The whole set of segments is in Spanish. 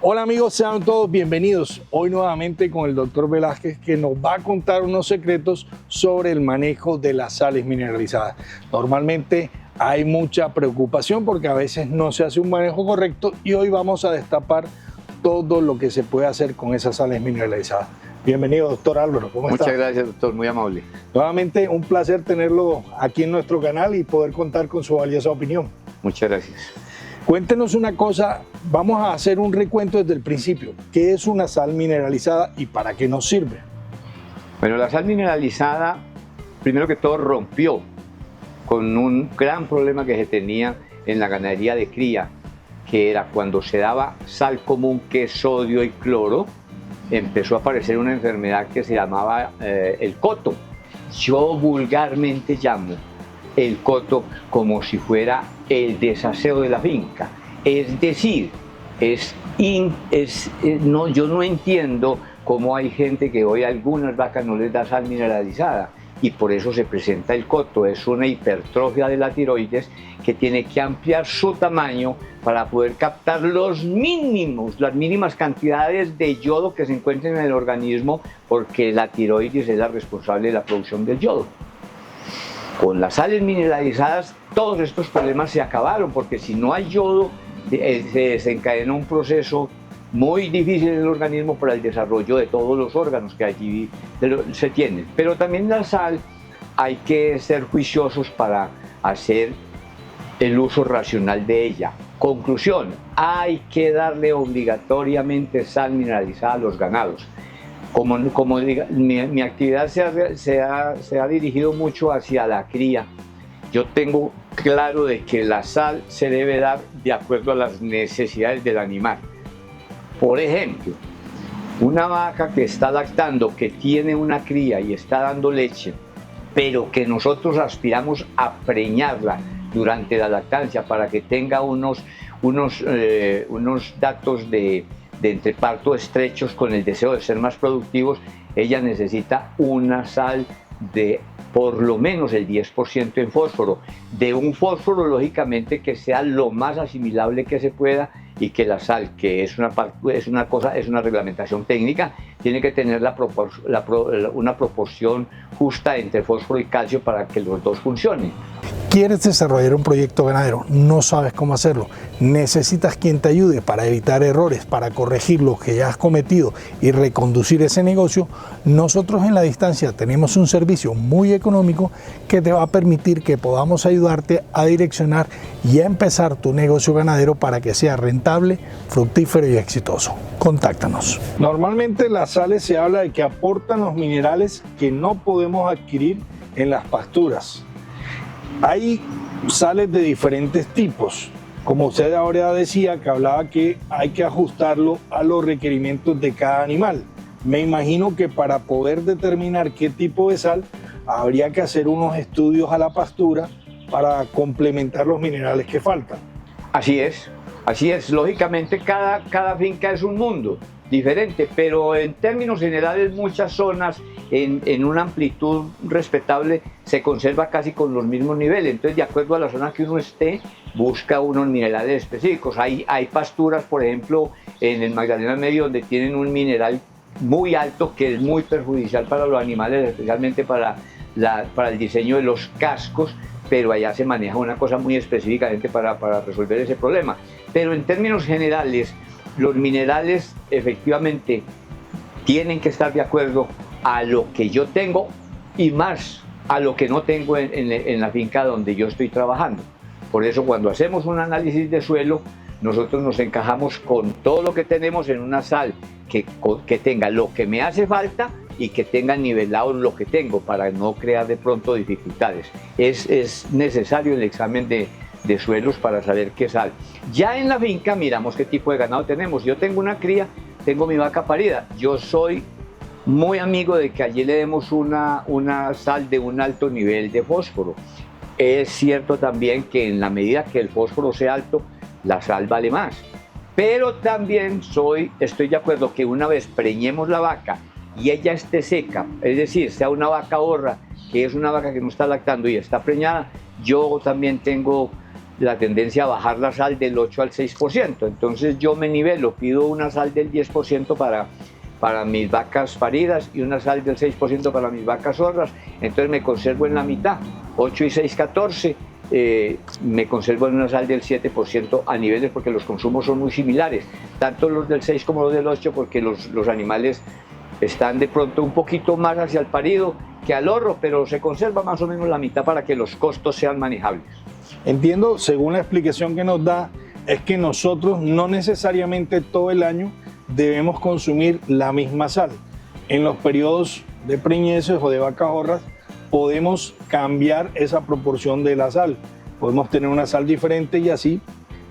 Hola amigos, sean todos bienvenidos. Hoy nuevamente con el doctor Velázquez, que nos va a contar unos secretos sobre el manejo de las sales mineralizadas. Normalmente hay mucha preocupación porque a veces no se hace un manejo correcto y hoy vamos a destapar todo lo que se puede hacer con esas sales mineralizadas. Bienvenido, doctor Álvaro. ¿Cómo está? Muchas gracias, doctor. Muy amable. Nuevamente un placer tenerlo aquí en nuestro canal y poder contar con su valiosa opinión. Muchas gracias. Cuéntenos una cosa, vamos a hacer un recuento desde el principio. ¿Qué es una sal mineralizada y para qué nos sirve? Bueno, la sal mineralizada, primero que todo, rompió con un gran problema que se tenía en la ganadería de cría, que era cuando se daba sal común, que es sodio y cloro, empezó a aparecer una enfermedad que se llamaba el coto. Yo vulgarmente llamo el coto como si fuera el desaseo de la finca. Es decir, yo no entiendo cómo hay gente que hoy a algunas vacas no les da sal mineralizada y por eso se presenta el coto. Es una hipertrofia de la tiroides que tiene que ampliar su tamaño para poder captar las mínimas cantidades de yodo que se encuentren en el organismo, porque la tiroides es la responsable de la producción del yodo. Con las sales mineralizadas todos estos problemas se acabaron, porque si no hay yodo se desencadena un proceso muy difícil en el organismo para el desarrollo de todos los órganos que allí se tienen. Pero también la sal hay que ser juiciosos para hacer el uso racional de ella. Conclusión, hay que darle obligatoriamente sal mineralizada a los ganados. Como mi actividad se ha dirigido mucho hacia la cría. Yo tengo claro de que la sal se debe dar de acuerdo a las necesidades del animal. Por ejemplo, una vaca que está lactando, que tiene una cría y está dando leche, pero que nosotros aspiramos a preñarla durante la lactancia para que tenga unos datos de entreparto estrechos con el deseo de ser más productivos, ella necesita una sal de por lo menos el 10% en fósforo, de un fósforo lógicamente que sea lo más asimilable que se pueda, y que la sal, que es una reglamentación técnica, tiene que tener una proporción justa entre fósforo y calcio para que los dos funcionen. ¿Quieres desarrollar un proyecto ganadero? No sabes cómo hacerlo. Necesitas quien te ayude para evitar errores, para corregir lo que ya has cometido y reconducir ese negocio. Nosotros en La Distancia tenemos un servicio muy económico que te va a permitir que podamos ayudarte a direccionar y a empezar tu negocio ganadero para que sea rentable, fructífero y exitoso. Contáctanos. Normalmente las sales se habla de que aportan los minerales que no podemos adquirir en las pasturas. Hay sales de diferentes tipos, como usted ahora decía, que hablaba que hay que ajustarlo a los requerimientos de cada animal. Me imagino que para poder determinar qué tipo de sal habría que hacer unos estudios a la pastura para complementar los minerales que faltan. Así es. Lógicamente cada finca es un mundo diferente, pero en términos generales muchas zonas en una amplitud respetable se conserva casi con los mismos niveles. Entonces, de acuerdo a la zona que uno esté, busca unos minerales específicos. Hay pasturas, por ejemplo, en el Magdalena Medio, donde tienen un mineral muy alto que es muy perjudicial para los animales, especialmente para el diseño de los cascos, pero allá se maneja una cosa muy específicamente para resolver ese problema. Pero en términos generales, los minerales efectivamente tienen que estar de acuerdo a lo que yo tengo y más a lo que no tengo en la finca donde yo estoy trabajando. Por eso, cuando hacemos un análisis de suelo, nosotros nos encajamos con todo lo que tenemos en una sal que tenga lo que me hace falta y que tenga nivelado lo que tengo, para no crear de pronto dificultades. Es necesario el examen de suelos para saber qué sal. Ya en la finca miramos qué tipo de ganado tenemos. Yo tengo una cría, tengo mi vaca parida. Yo soy muy amigo de que allí le demos una sal de un alto nivel de fósforo. Es cierto también que en la medida que el fósforo sea alto, la sal vale más. Pero también estoy de acuerdo que una vez preñemos la vaca y ella esté seca, es decir, sea una vaca borra, que es una vaca que no está lactando y está preñada, yo también tengo la tendencia a bajar la sal del 8 al 6%. Entonces yo me nivelo, pido una sal del 10% para mis vacas paridas y una sal del 6% para mis vacas zorras. Entonces me conservo en la mitad, 8 y 6, 14. Me conservo en una sal del 7% a niveles, porque los consumos son muy similares, tanto los del 6 como los del 8, porque los animales están de pronto un poquito más hacia el parido que al horro, pero se conserva más o menos la mitad para que los costos sean manejables. Entiendo, según la explicación que nos da, es que nosotros no necesariamente todo el año debemos consumir la misma sal. En los periodos de preñeces o de vacas jorras podemos cambiar esa proporción de la sal. Podemos tener una sal diferente y así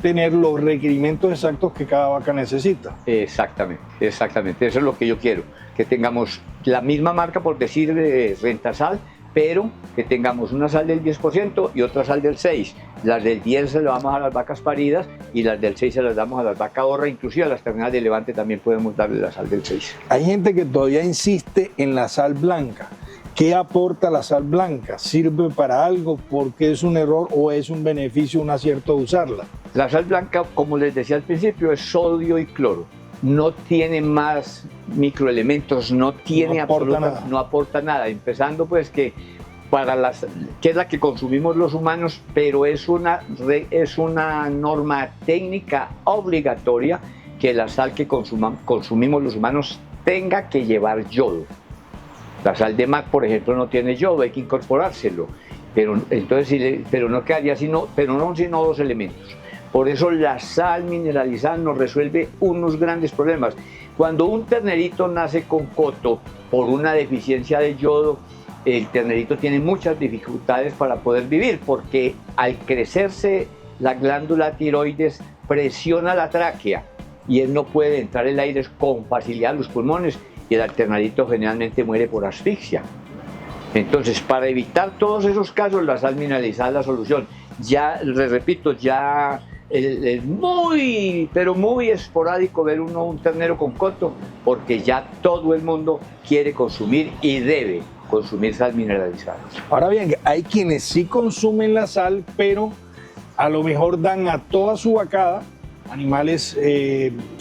tener los requerimientos exactos que cada vaca necesita. Exactamente, exactamente. Eso es lo que yo quiero, que tengamos la misma marca, por decir Rentasal, pero que tengamos una sal del 10% y otra sal del 6%. Las del 10 se las damos a las vacas paridas y las del 6 se las damos a las vacas horras, inclusive a las terneras de levante también podemos darle la sal del 6. Hay gente que todavía insiste en la sal blanca. ¿Qué aporta la sal blanca? ¿Sirve para algo? ¿Por qué es un error o es un beneficio, un acierto usarla? La sal blanca, como les decía al principio, es sodio y cloro. No tiene más microelementos, no aporta nada. Empezando pues que es la que consumimos los humanos, pero es una norma técnica obligatoria que la sal que consumimos los humanos tenga que llevar yodo. La sal de mar, por ejemplo, no tiene yodo, hay que incorporárselo, pero no quedaría sino dos elementos. Por eso la sal mineralizada nos resuelve unos grandes problemas. Cuando un ternerito nace con coto por una deficiencia de yodo, el ternerito tiene muchas dificultades para poder vivir, porque al crecerse la glándula tiroides presiona la tráquea y él no puede entrar el aire con facilidad a los pulmones, y el ternarito generalmente muere por asfixia. Entonces, para evitar todos esos casos, la sal mineralizada es la solución. Ya, les repito, ya es muy, pero muy esporádico ver un ternero con coto, porque ya todo el mundo quiere consumir y debe consumir sal mineralizada. Ahora bien, hay quienes sí consumen la sal, pero a lo mejor dan a toda su vacada, animales,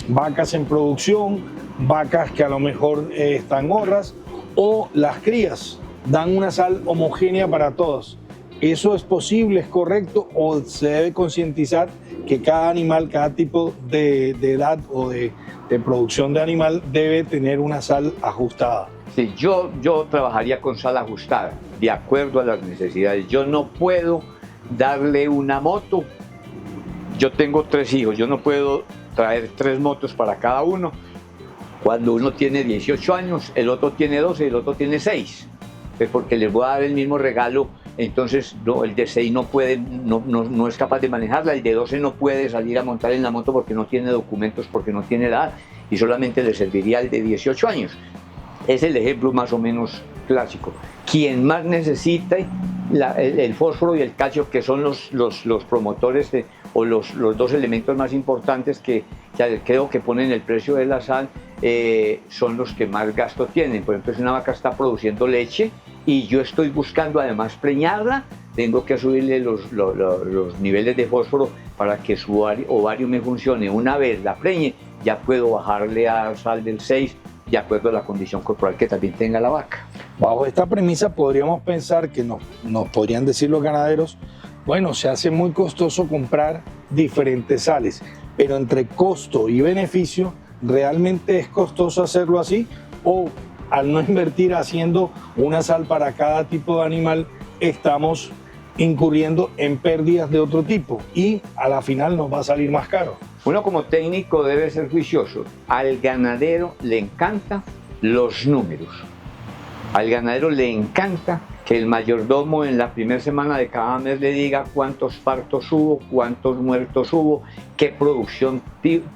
vacas en producción, vacas que a lo mejor están horras, o las crías, dan una sal homogénea para todos. ¿Eso es posible, es correcto, o se debe concientizar que cada animal, cada tipo de edad o de producción de animal debe tener una sal ajustada? Sí, yo trabajaría con sal ajustada, de acuerdo a las necesidades. Yo no puedo darle una moto. Yo tengo 3 hijos, yo no puedo traer 3 motos para cada uno. Cuando uno tiene 18 años, el otro tiene 12 y el otro tiene 6. Pues porque les voy a dar el mismo regalo, entonces no, el de 6 no es capaz de manejarla, el de 12 no puede salir a montar en la moto porque no tiene documentos, porque no tiene edad, y solamente le serviría el de 18 años. Es el ejemplo más o menos clásico. Quien más necesita el fósforo y el calcio, que son los promotores o los 2 elementos más importantes que creo que ponen el precio de la sal, son los que más gasto tienen. Por ejemplo, si una vaca está produciendo leche y yo estoy buscando además preñarla, tengo que subirle los niveles de fósforo para que su ovario me funcione. Una vez la preñe, ya puedo bajarle a sal del 6, de acuerdo a la condición corporal que también tenga la vaca. Bajo esta premisa podríamos pensar que nos podrían decir los ganaderos, bueno, se hace muy costoso comprar diferentes sales, pero entre costo y beneficio, ¿realmente es costoso hacerlo así? ¿O al no invertir haciendo una sal para cada tipo de animal, estamos incurriendo en pérdidas de otro tipo y a la final nos va a salir más caro? Uno como técnico debe ser juicioso. Al ganadero le encantan los números. Al ganadero le encanta que el mayordomo en la primera semana de cada mes le diga cuántos partos hubo, cuántos muertos hubo, qué producción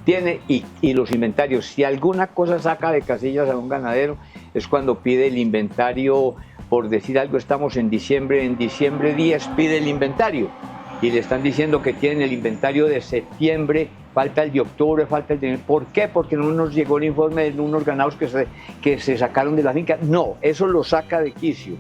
tiene y los inventarios. Si alguna cosa saca de casillas a un ganadero es cuando pide el inventario. Por decir algo, estamos en diciembre 10 pide el inventario y le están diciendo que tienen el inventario de septiembre, falta el de octubre, falta el de... ¿Por qué? Porque no nos llegó el informe de unos ganados que se sacaron de la finca. No, eso lo saca de quicio.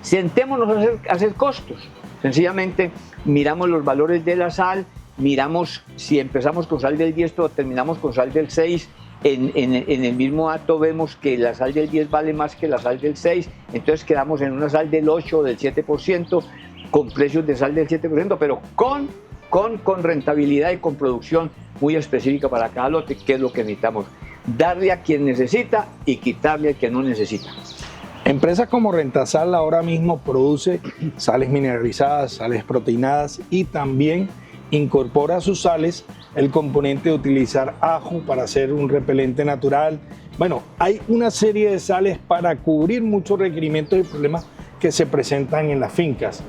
Sentémonos a hacer costos. Sencillamente miramos los valores de la sal, miramos si empezamos con sal del 10 o terminamos con sal del 6. En el mismo acto vemos que la sal del 10 vale más que la sal del 6, entonces quedamos en una sal del 8 o del 7%, con precios de sal del 7%, pero con rentabilidad y con producción muy específica para cada lote, que es lo que necesitamos. Darle a quien necesita y quitarle al que no necesita. Empresas como Rentasal ahora mismo produce sales mineralizadas, sales proteinadas y también incorpora a sus sales el componente de utilizar ajo para hacer un repelente natural. Bueno, hay una serie de sales para cubrir muchos requerimientos y problemas que se presentan en las fincas.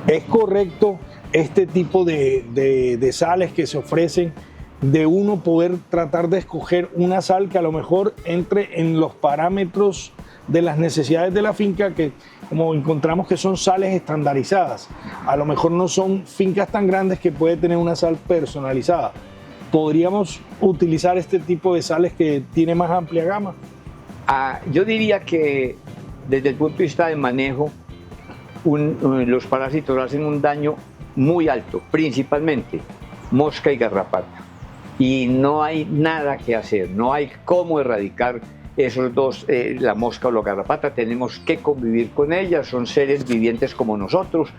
¿Es correcto este tipo de sales que se ofrecen, de uno poder tratar de escoger una sal que a lo mejor entre en los parámetros de las necesidades de la finca, que como encontramos que son sales estandarizadas? A lo mejor no son fincas tan grandes que puede tener una sal personalizada. ¿Podríamos utilizar este tipo de sales que tiene más amplia gama? Yo diría que desde el punto de vista de manejo, los parásitos hacen un daño muy alto, principalmente mosca y garrapata. Y no hay nada que hacer, no hay cómo erradicar esos dos, la mosca o la garrapata. Tenemos que convivir con ellas, son seres vivientes como nosotros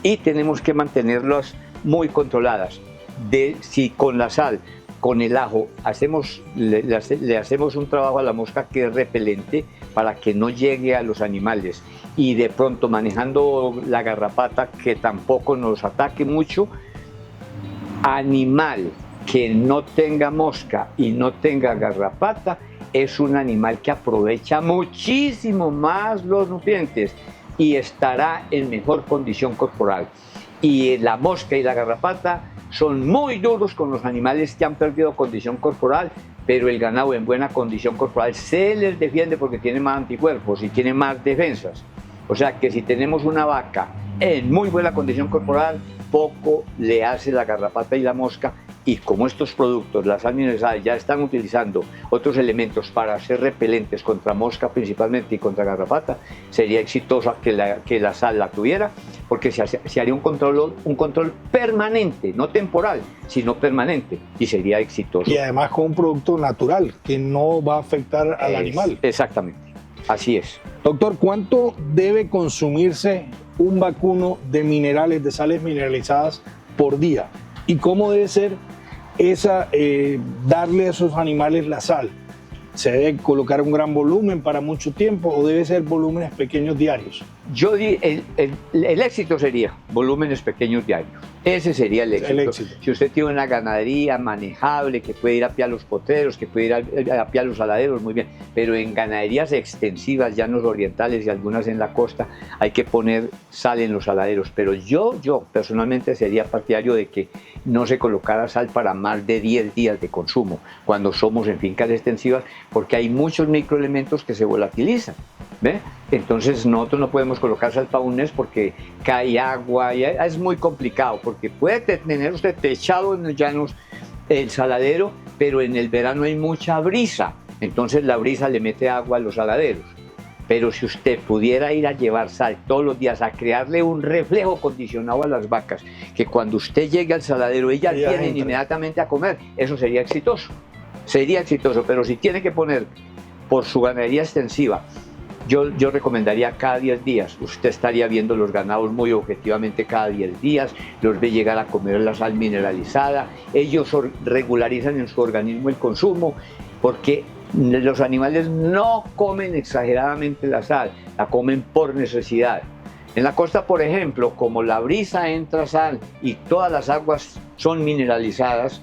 y tenemos que mantenerlas muy controladas. Si con la sal, con el ajo, le hacemos un trabajo a la mosca que es repelente para que no llegue a los animales, y de pronto manejando la garrapata que tampoco nos ataque mucho, animal que no tenga mosca y no tenga garrapata es un animal que aprovecha muchísimo más los nutrientes y estará en mejor condición corporal. Y la mosca y la garrapata son muy duros con los animales que han perdido condición corporal, pero el ganado en buena condición corporal se les defiende porque tiene más anticuerpos y tiene más defensas. O sea que si tenemos una vaca en muy buena condición corporal, poco le hace la garrapata y la mosca. Y como estos productos, las sal mineralizada, ya están utilizando otros elementos para ser repelentes contra mosca principalmente y contra garrapata, sería exitosa que la sal la tuviera, porque se haría un control permanente, no temporal, sino permanente, y sería exitoso. Y además con un producto natural que no va a afectar al animal. Exactamente, así es. Doctor, ¿cuánto debe consumirse un vacuno de minerales, de sales mineralizadas por día? ¿Y cómo debe ser darle a esos animales la sal? ¿Se debe colocar un gran volumen para mucho tiempo o debe ser volúmenes pequeños diarios? El éxito sería volúmenes pequeños diarios. Ese sería el éxito. Si usted tiene una ganadería manejable, que puede ir a pie a los potreros, que puede ir a pie a los saladeros, muy bien. Pero en ganaderías extensivas, llanos orientales y algunas en la costa, hay que poner sal en los saladeros. Pero yo personalmente sería partidario de que no se colocara sal para más de 10 días de consumo cuando somos en fincas extensivas, porque hay muchos microelementos que se volatilizan. ¿Ve? Entonces nosotros no podemos colocar sal para un mes porque cae agua y es muy complicado, porque puede tener usted techado en los llanos el saladero, pero en el verano hay mucha brisa, entonces la brisa le mete agua a los saladeros. Pero si usted pudiera ir a llevar sal todos los días, a crearle un reflejo condicionado a las vacas, que cuando usted llegue al saladero ellas vienen inmediatamente a comer, eso sería exitoso. Sería exitoso, pero si tiene que poner por su ganadería extensiva, yo recomendaría cada 10 días. Usted estaría viendo los ganados muy objetivamente cada 10 días, los ve llegar a comer la sal mineralizada, ellos regularizan en su organismo el consumo, porque los animales no comen exageradamente la sal, la comen por necesidad. En la costa, por ejemplo, como la brisa entra sal y todas las aguas son mineralizadas,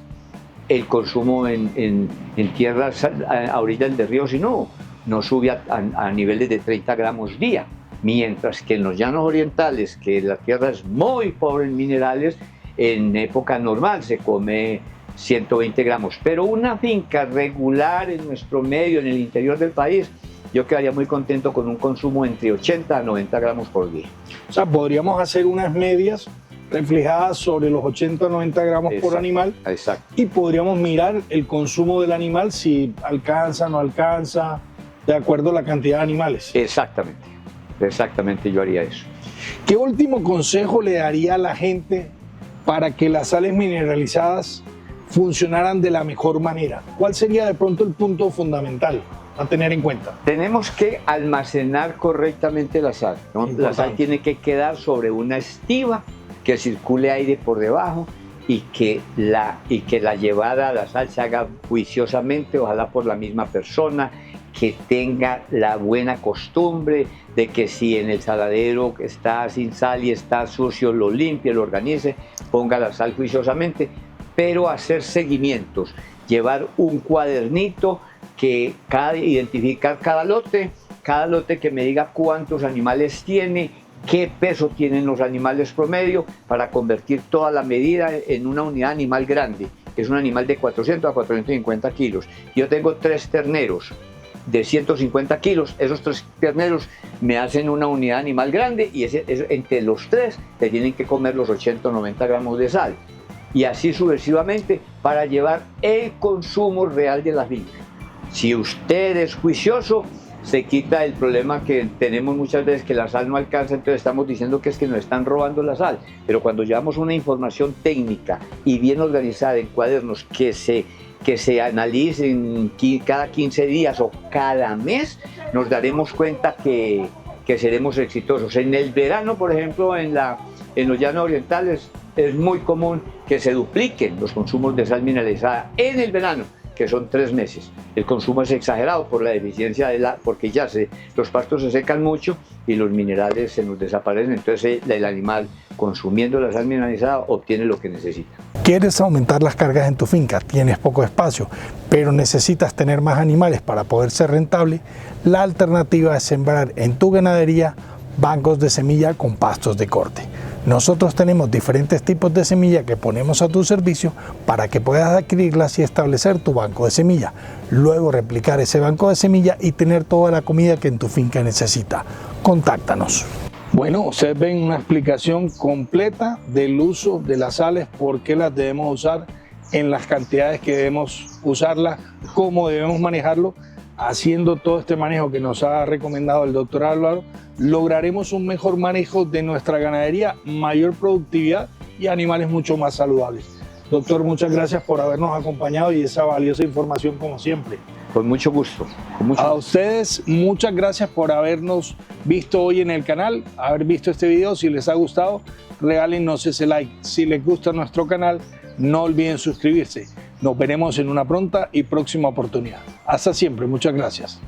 el consumo en tierras a orillas de ríos no sube a niveles de 30 gramos día, mientras que en los llanos orientales, que la tierra es muy pobre en minerales, en época normal se come 120 gramos. Pero una finca regular en nuestro medio, en el interior del país, yo quedaría muy contento con un consumo entre 80 a 90 gramos por día. O sea, podríamos hacer unas medias reflejadas sobre los 80 o 90 gramos por animal. Exacto. Y podríamos mirar el consumo del animal, si alcanza, no alcanza, de acuerdo a la cantidad de animales. Exactamente yo haría eso. ¿Qué último consejo le daría a la gente para que las sales mineralizadas funcionaran de la mejor manera? ¿Cuál sería de pronto el punto fundamental a tener en cuenta? Tenemos que almacenar correctamente la sal, ¿no? La sal tiene que quedar sobre una estiba, que circule aire por debajo y que la llevada a la sal se haga juiciosamente, ojalá por la misma persona, que tenga la buena costumbre de que si en el saladero está sin sal y está sucio, lo limpie, lo organice, ponga la sal juiciosamente, pero hacer seguimientos, llevar un cuadernito que identificar cada lote que me diga cuántos animales tiene, qué peso tienen los animales promedio, para convertir toda la medida en una unidad animal grande, que es un animal de 400 a 450 kilos. Yo tengo 3 terneros de 150 kilos, esos 3 terneros me hacen una unidad animal grande y entre los 3 te tienen que comer los 80 o 90 gramos de sal. Y así sucesivamente para llevar el consumo real de la finca. Si usted es juicioso, se quita el problema que tenemos muchas veces, que la sal no alcanza, entonces estamos diciendo que es que nos están robando la sal. Pero cuando llevamos una información técnica y bien organizada en cuadernos que se analicen cada 15 días o cada mes, nos daremos cuenta que seremos exitosos. En el verano, por ejemplo, en los llanos orientales, es muy común que se dupliquen los consumos de sal mineralizada en el verano, que son 3 meses. El consumo es exagerado por la deficiencia porque los pastos se secan mucho y los minerales se nos desaparecen, entonces el animal, consumiendo la sal mineralizada, obtiene lo que necesita. ¿Quieres aumentar las cargas en tu finca? Tienes poco espacio, pero necesitas tener más animales para poder ser rentable. La alternativa es sembrar en tu ganadería bancos de semilla con pastos de corte. Nosotros tenemos diferentes tipos de semilla que ponemos a tu servicio para que puedas adquirirlas y establecer tu banco de semilla. Luego replicar ese banco de semilla y tener toda la comida que en tu finca necesita. Contáctanos. Bueno, ustedes ven una explicación completa del uso de las sales, por qué las debemos usar, en las cantidades que debemos usarlas, cómo debemos manejarlo. Haciendo todo este manejo que nos ha recomendado el doctor Álvaro, lograremos un mejor manejo de nuestra ganadería, mayor productividad y animales mucho más saludables. Doctor, muchas gracias por habernos acompañado y esa valiosa información como siempre. Con mucho gusto. A ustedes, muchas gracias por habernos visto hoy en el canal, haber visto este video. Si les ha gustado, regálenos ese like. Si les gusta nuestro canal, no olviden suscribirse. Nos veremos en una pronta y próxima oportunidad. Hasta siempre, muchas gracias.